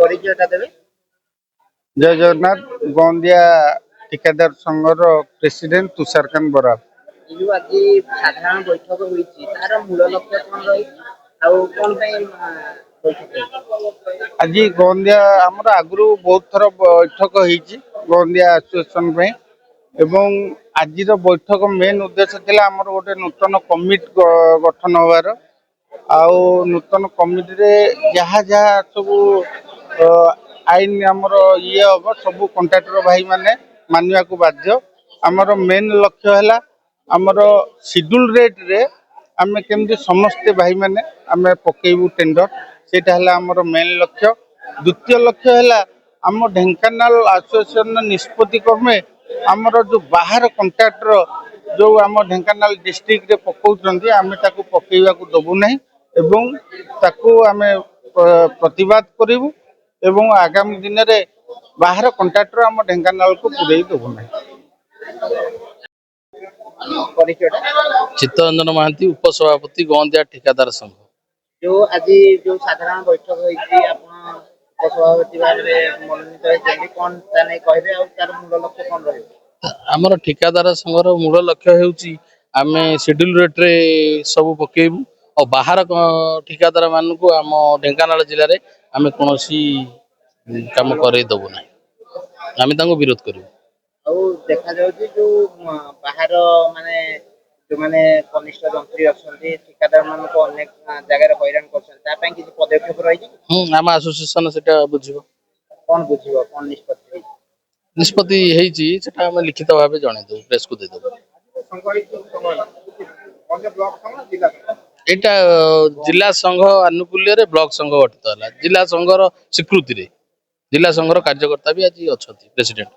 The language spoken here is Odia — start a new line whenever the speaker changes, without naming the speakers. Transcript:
ପରିଚୟଟା ଦେବେ।
ଜୟ ଜଗନ୍ନାଥ। ଗନ୍ଦିଆ ଠିକାଦାର ସଂଘର ପ୍ରେସିଡେଣ୍ଟ ତୁଷାରକାନ୍ତ ବରାଳ।
ଏ ଯୋଉ ଆଜି ସାଧାରଣ ବୈଠକ ହୋଇଛି ତାର ମୂଳ ଲକ୍ଷ୍ୟ କଣ ରହିଛି ଆଉ କଣ ପାଇଁ ବୈଠକ ହେଇଛି?
ଆଜି ଗନ୍ଦିଆ ଆମର ଆଗରୁ ବହୁତ ଥର ବୈଠକ ହେଇଛି ଗନ୍ଦିଆ ଆସୋସିଏସନ ପାଇଁ, ଏବଂ ଆଜିର ବୈଠକ ମେନ୍ ଉଦ୍ଦେଶ୍ୟ ଥିଲା ଆମର ଗୋଟେ ନୂତନ କମିଟି ଗଠନ ହେବାର। ଆଉ ନୂତନ କମିଟିରେ ଯାହା ଯାହା ସବୁ ଆଇନ ଆମର ହବ ସବୁ କଣ୍ଟ୍ରାକ୍ଟର ଭାଇମାନେ ମାନିବାକୁ ବାଧ୍ୟ। ଆମର ମେନ୍ ଲକ୍ଷ୍ୟ ହେଲା ଆମର ସିଡ୍ୟୁଲ ରେଟ୍ରେ ଆମେ କେମିତି ସମସ୍ତେ ଭାଇମାନେ ଆମେ ପକେଇବୁ ଟେଣ୍ଡର, ସେଇଟା ହେଲା ଆମର ମେନ୍ ଲକ୍ଷ୍ୟ। ଦ୍ୱିତୀୟ ଲକ୍ଷ୍ୟ ହେଲା ଆମ ଢେଙ୍କାନାଳ ଆସୋସିଏସନର ନିଷ୍ପତ୍ତି କ୍ରମେ ଆମର ଯେଉଁ ବାହାର କଣ୍ଟ୍ରାକ୍ଟର ଯେଉଁ ଆମ ଢେଙ୍କାନାଳ ଡିଷ୍ଟ୍ରିକ୍ଟରେ ପକାଉଛନ୍ତି ଆମେ ତାକୁ ପକେଇବାକୁ ଦେବୁ ନାହିଁ ଏବଂ ତାକୁ ଆମେ ପ୍ରତିବାଦ କରିବୁ ଏବଂ ଆଗାମୀ ଦିନରେ ବାହାର କଣ୍ଟ୍ରାକ୍ଟର ଆମ ଢେଙ୍କାନାଳକୁ ପୁରେଇ ଦେବୁ ନାହିଁ।
ଚିତ୍ତରଞ୍ଜନ ମହାନ୍ତି, ଉପସଭାପତି, ଗନ୍ଦିଆ ଠିକାଦାର ସଂଘ।
ଯୋଉ ଆଜି ଯୋଉ ସାଧାରଣ ବୈଠକ ହେଇଛି ଆପଣ ଉପସଭାପତି ଭାବରେ ମନୋନୀତ ହେଇଛନ୍ତି, କଣ ତା ନେଇ କହିବେ ଆଉ ତାର ମୂଳ ଲକ୍ଷ୍ୟ କଣ ରହିବ?
ଆମର ଠିକାଦାର ସଂଘର ମୂଳ ଲକ୍ଷ୍ୟ ହେଉଛି ଆମେ ସିଡ୍ୟୁଲ ରେଟ୍ରେ ସବୁ ପକେଇବୁ ଆଉ ବାହାର ଠିକାଦାର ମାନଙ୍କୁ ଆମ ଢେଙ୍କାନାଳ ଜିଲ୍ଲାରେ ଆମେ କୌଣସି କାମ କରେଇ ଦେବୁ ନାହିଁ, ଆମେ ତାଙ୍କୁ ବିରୋଧ କରିବୁ।
ଆଉ ଦେଖାଯାଉଛି ଯୋଉ ବାହାର ମାନେ ଯୋଉମାନେ କନିଷ୍ଠ ଯନ୍ତ୍ରୀ ଅଛନ୍ତି ଠିକାଦାର ମାନଙ୍କୁ ଅନେକ ଜାଗାରେ ହଇରାଣ କରୁଛନ୍ତି, ତା ପାଇଁ କିଛି ପଦକ୍ଷେପ ରହିଛି?
ଆମ ଆସୋସିଏସନ ସେଟା ବୁଝିବ।
କଣ ବୁଝିବ, କଣ ନିଷ୍ପତ୍ତି ହେଇଛି?
ନିଷ୍ପତ୍ତି ହେଇଛି ସେଟା ଆମେ ଲିଖିତ ଭାବେ ଜଣେଇଦେବୁ, ପ୍ରେସକୁ ଦେଇଦେବୁ। ଏଇଟା ଜିଲ୍ଲା ସଂଘ ଆନୁକୂଲ୍ୟରେ ବ୍ଲକ ସଂଘ ଗଠିତ ହେଲା। ଜିଲ୍ଲା ସଂଘର ସ୍ୱୀକୃତିରେ ଜିଲ୍ଲା ସଂଘର କାର୍ଯ୍ୟକର୍ତ୍ତା ବି ଆଜି ଅଛନ୍ତି ପ୍ରେସିଡେଣ୍ଟ।